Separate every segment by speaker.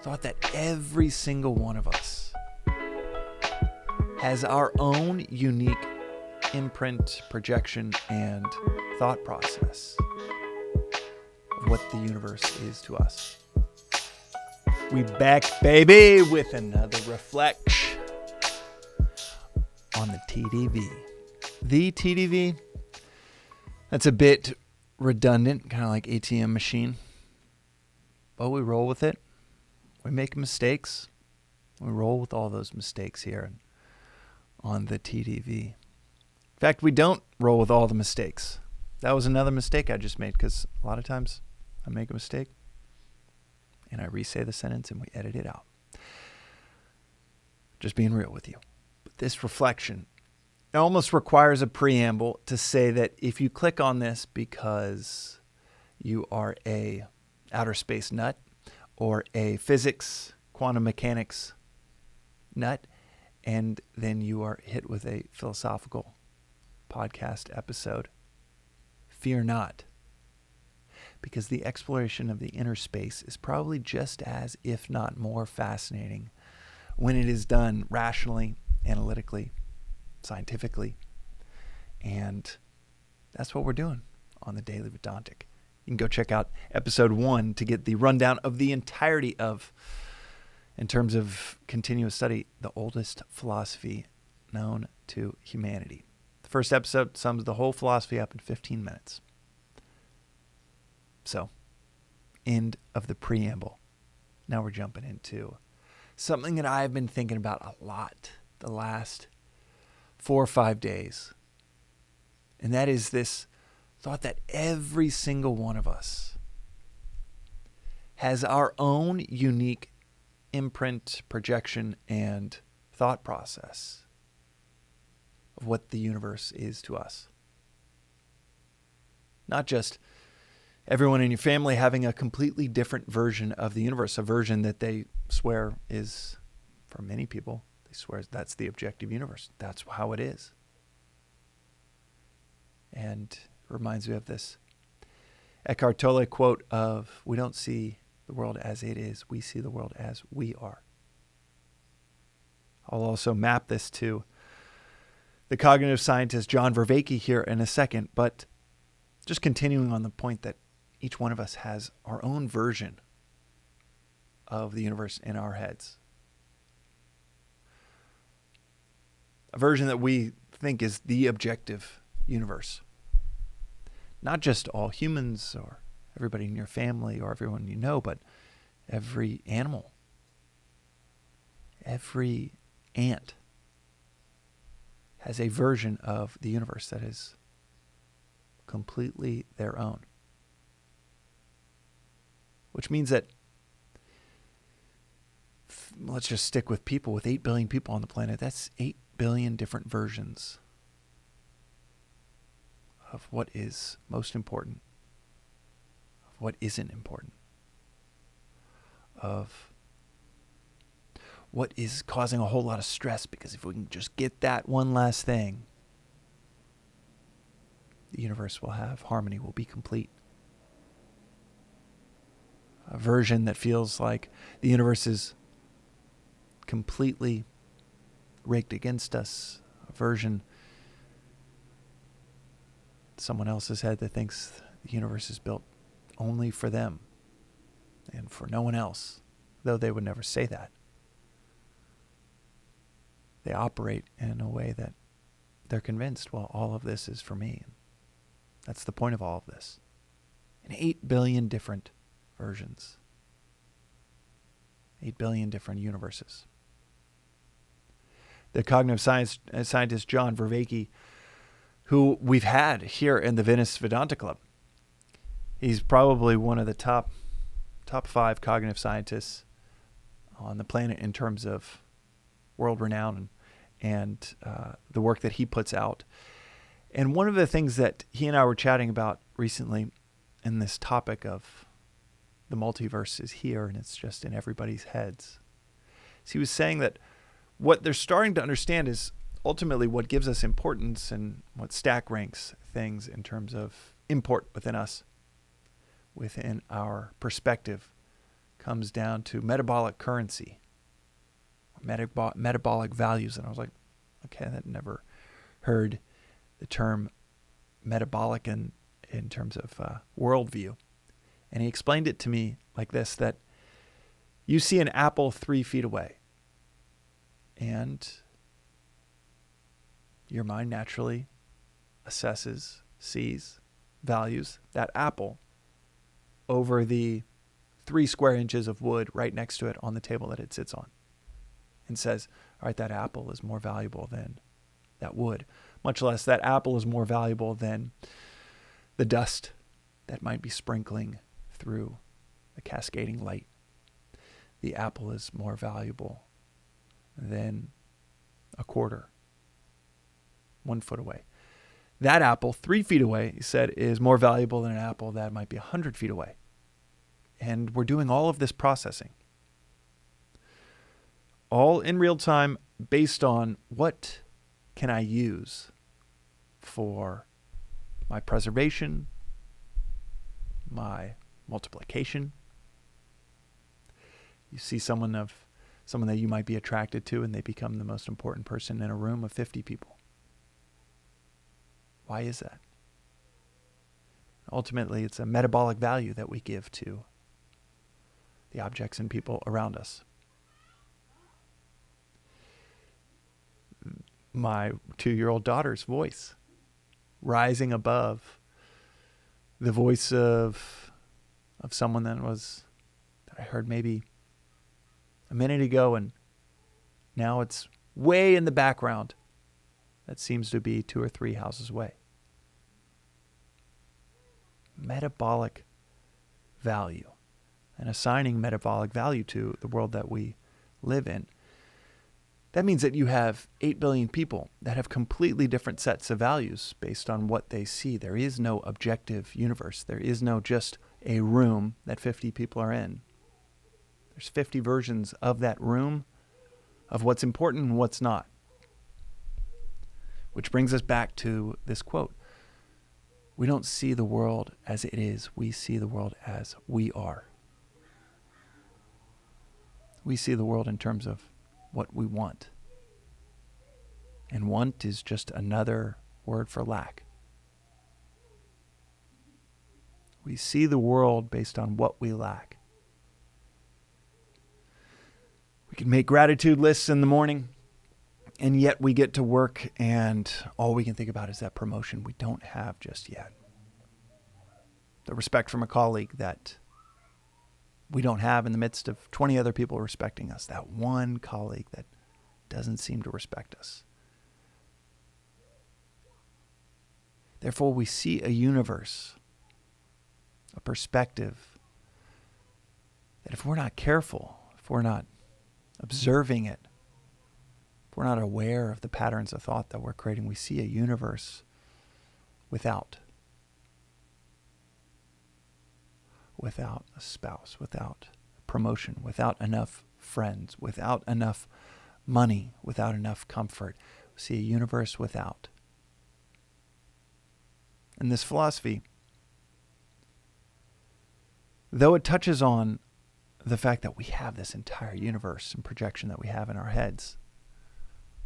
Speaker 1: thought that every single one of us has our own unique imprint, projection, and thought process of what the universe is to us. We back, baby, with another reflection on the TDV. The TDV, that's a bit redundant, kind of like ATM machine. But we roll with it. We make mistakes. We roll with all those mistakes here on the TDV. In fact, we don't roll with all the mistakes. That was another mistake I just made, because a lot of times I make a mistake and I re-say the sentence and we edit it out. Just being real with you. But this reflection, it almost requires a preamble to say that if you click on this because you are a outer space nut or a physics, quantum mechanics nut, and then you are hit with a philosophical podcast episode, fear not. Because the exploration of the inner space is probably just as, if not more, fascinating when it is done rationally, analytically, scientifically. And that's what we're doing on the Daily Vedantic. You can go check out episode 1 to get the rundown of the entirety of, in terms of continuous study, the oldest philosophy known to humanity. The first episode sums the whole philosophy up in 15 minutes. So, end of the preamble. Now we're jumping into something that I've been thinking about a lot the last 4 or 5 days. And that is this thought that every single one of us has our own unique imprint, projection, and thought process of what the universe is to us. Not just everyone in your family having a completely different version of the universe, a version that they swear is, for many people, they swear that's the objective universe. That's how it is. And it reminds me of this Eckhart Tolle quote of, we don't see the world as it is, we see the world as we are. I'll also map this to the cognitive scientist John Vervaeke here in a second, but just continuing on the point that each one of us has our own version of the universe in our heads. A version that we think is the objective universe. Not just all humans or everybody in your family or everyone you know, but every animal, every ant has a version of the universe that is completely their own. Which means that, let's just stick with people, with 8 billion people on the planet, that's 8 billion different versions of what is most important, of what isn't important, of what is causing a whole lot of stress, because if we can just get that one last thing, the universe will have harmony, will be complete. A version that feels like the universe is completely rigged against us. A version someone else's head that thinks the universe is built only for them and for no one else, though they would never say that. They operate in a way that they're convinced, well, all of this is for me. That's the point of all of this. And 8 billion different versions. 8 billion different universes. The cognitive scientist John Vervaeke, who we've had here in the Venice Vedanta Club, he's probably one of the top 5 cognitive scientists on the planet in terms of world renown and the work that he puts out. And one of the things that he and I were chatting about recently in this topic of the multiverse is here and it's just in everybody's heads. So he was saying that what they're starting to understand is ultimately what gives us importance and what stack ranks things in terms of import within us, within our perspective, comes down to metabolic currency, metabolic values. And I was like, okay, I'd never heard the term metabolic in terms of worldview. And he explained it to me like this, that you see an apple 3 feet away, and your mind naturally assesses, sees, values that apple over the 3 square inches of wood right next to it on the table that it sits on, and says, all right, that apple is more valuable than that wood, much less that apple is more valuable than the dust that might be sprinkling through the cascading light. The apple is more valuable than a quarter, 1 foot away. That apple, 3 feet away, he said, is more valuable than an apple that might be 100 feet away. And we're doing all of this processing, all in real time, based on what can I use for my preservation, my multiplication. You see someone that you might be attracted to, and they become the most important person in a room of 50 people. Why is that? Ultimately, it's a metabolic value that we give to the objects and people around us. My 2-year-old daughter's voice, rising above the voice of someone that I heard maybe a minute ago, and now it's way in the background. That seems to be 2 or 3 houses away. Metabolic value, and assigning metabolic value to the world that we live in. That means that you have 8 billion people that have completely different sets of values based on what they see. There is no objective universe. There is no just a room that 50 people are in. There's 50 versions of that room, of what's important and what's not. Which brings us back to this quote. We don't see the world as it is. We see the world as we are. We see the world in terms of what we want. And want is just another word for lack. We see the world based on what we lack. We can make gratitude lists in the morning, and yet we get to work and all we can think about is that promotion we don't have just yet. The respect from a colleague that we don't have in the midst of 20 other people respecting us. That one colleague that doesn't seem to respect us. Therefore, we see a universe, a perspective, that if we're not careful, if we're not observing it, if we're not aware of the patterns of thought that we're creating, we see a universe without a spouse, without promotion, without enough friends, without enough money, without enough comfort. We see a universe without. And this philosophy, though it touches on the fact that we have this entire universe and projection that we have in our heads,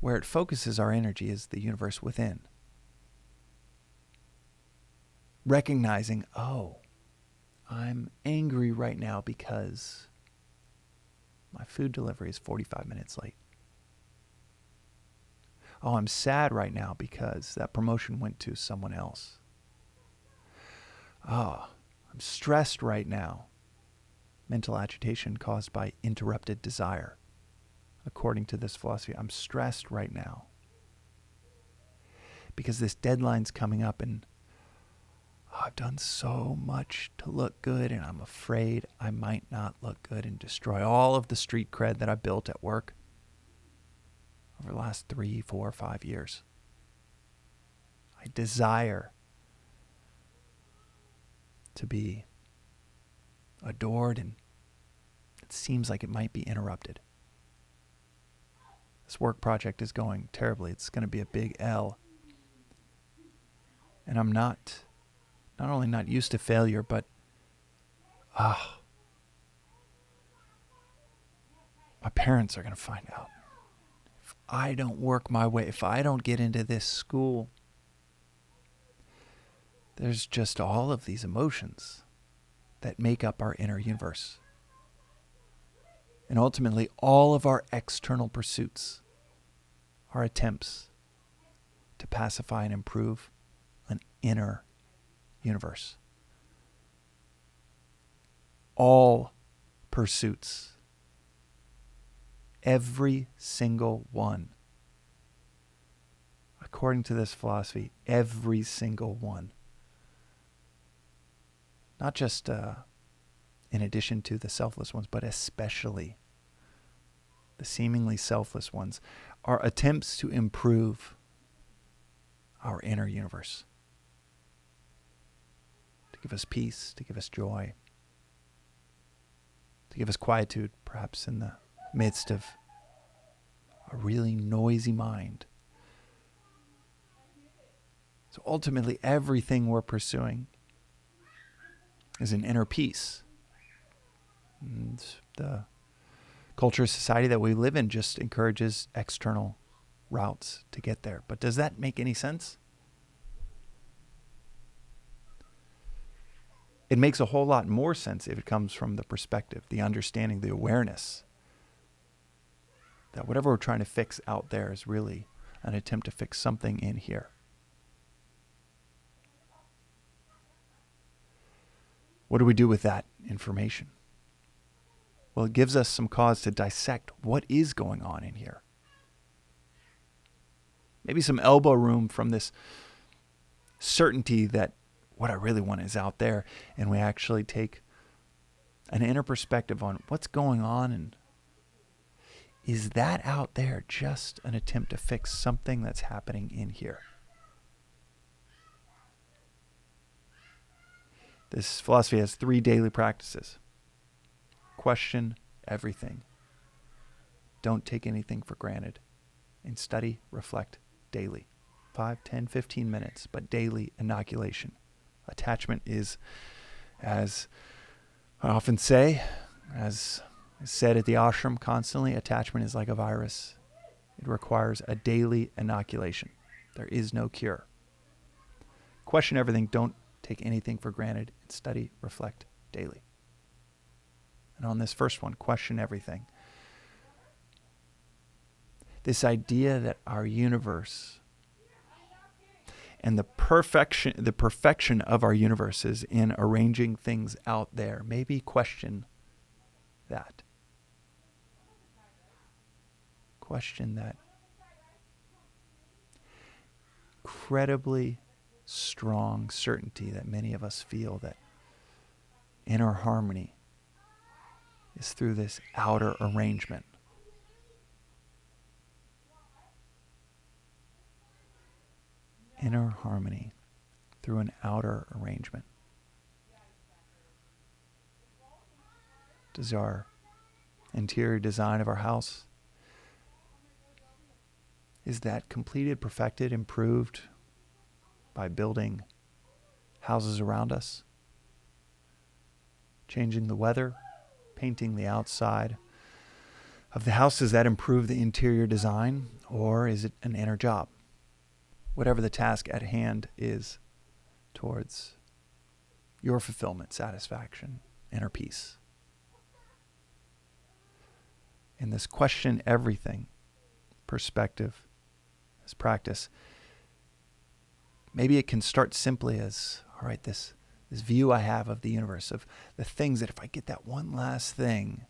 Speaker 1: where it focuses our energy is the universe within. Recognizing, I'm angry right now because my food delivery is 45 minutes late. I'm sad right now because that promotion went to someone else. I'm stressed right now. Mental agitation caused by interrupted desire. According to this philosophy, I'm stressed right now because this deadline's coming up and I've done so much to look good, and I'm afraid I might not look good and destroy all of the street cred that I built at work over the last 3, 4, 5 years. I desire to be adored, and it seems like it might be interrupted. This work project is going terribly. It's going to be a big L. And I'm not only not used to failure, but My parents are going to find out. If I don't work my way, if I don't get into this school, there's just all of these emotions that make up our inner universe. And ultimately, all of our external pursuits are attempts to pacify and improve an inner universe. All pursuits, every single one, according to this philosophy, every single one, not just in addition to the selfless ones, but especially the seemingly selfless ones, are attempts to improve our inner universe, to give us peace, to give us joy, to give us quietude, perhaps in the midst of a really noisy mind. So ultimately, everything we're pursuing is an inner peace. And the culture, society that we live in just encourages external routes to get there. But does that make any sense? It makes a whole lot more sense if it comes from the perspective, the understanding, the awareness that whatever we're trying to fix out there is really an attempt to fix something in here. What do we do with that information? Well, it gives us some cause to dissect what is going on in here. Maybe some elbow room from this certainty that what I really want is out there, and we actually take an inner perspective on what's going on, and is that out there just an attempt to fix something that's happening in here? This philosophy has 3 daily practices. Question everything. Don't take anything for granted. And study, reflect daily. 5, 10, 15 minutes, but daily inoculation. Attachment is, as I often say, as is said at the ashram constantly, attachment is like a virus. It requires a daily inoculation. There is no cure. Question everything. Don't take anything for granted. And study, reflect daily. And on this first one, question everything. This idea that our universe and the perfection of our universe is in arranging things out there. Maybe question that. Question that incredibly strong certainty that many of us feel that inner harmony is through this outer arrangement. Inner harmony through an outer arrangement. Does our interior design of our house, is that completed, perfected, improved by building houses around us? Changing the weather, painting the outside of the house, does that improve the interior design, or is it an inner job? Whatever the task at hand is towards your fulfillment, satisfaction, inner peace. In this question everything perspective, this practice, maybe it can start simply as, all right, this view I have of the universe, of the things that if I get that one last thing,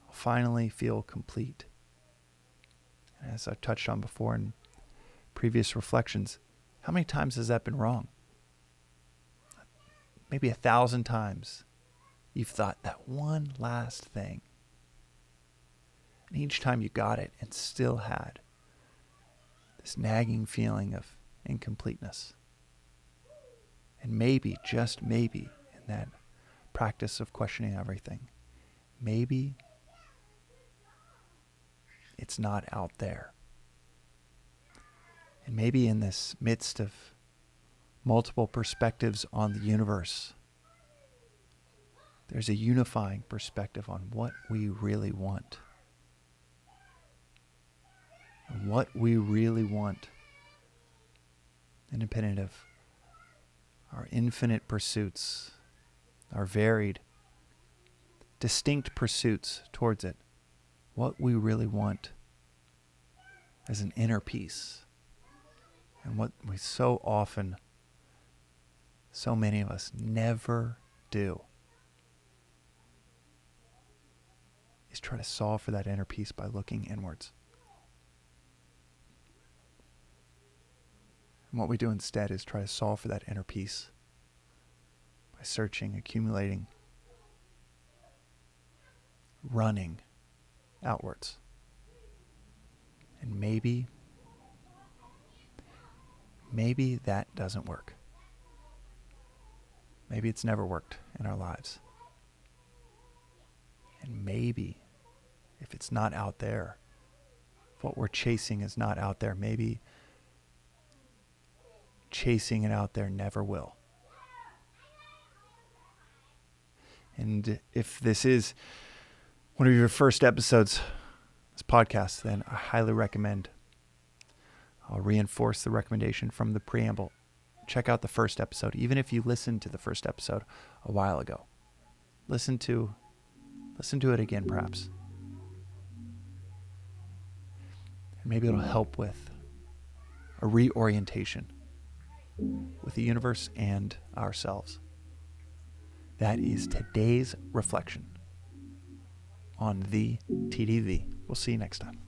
Speaker 1: I'll finally feel complete. And as I've touched on before in previous reflections, how many times has that been wrong? Maybe 1,000 times you've thought that one last thing. And each time you got it and still had this nagging feeling of incompleteness. And maybe, just maybe, in that practice of questioning everything, maybe it's not out there. And maybe in this midst of multiple perspectives on the universe, there's a unifying perspective on what we really want. and what we really want, independent of our infinite pursuits, our varied, distinct pursuits towards it, what we really want as an inner peace. And what we so often, so many of us never do, is try to solve for that inner peace by looking inwards. And what we do instead is try to solve for that inner peace by searching, accumulating, running outwards. And maybe that doesn't work. Maybe it's never worked in our lives. And maybe if it's not out there, if what we're chasing is not out there, maybe chasing it out there never will. And if this is one of your first episodes of this podcast, then I highly recommend, I'll reinforce the recommendation from the preamble. Check out the first episode, even if you listened to the first episode a while ago. Listen to it again, perhaps. And maybe it'll help with a reorientation with the universe and ourselves. That is today's reflection on the TDV. We'll see you next time.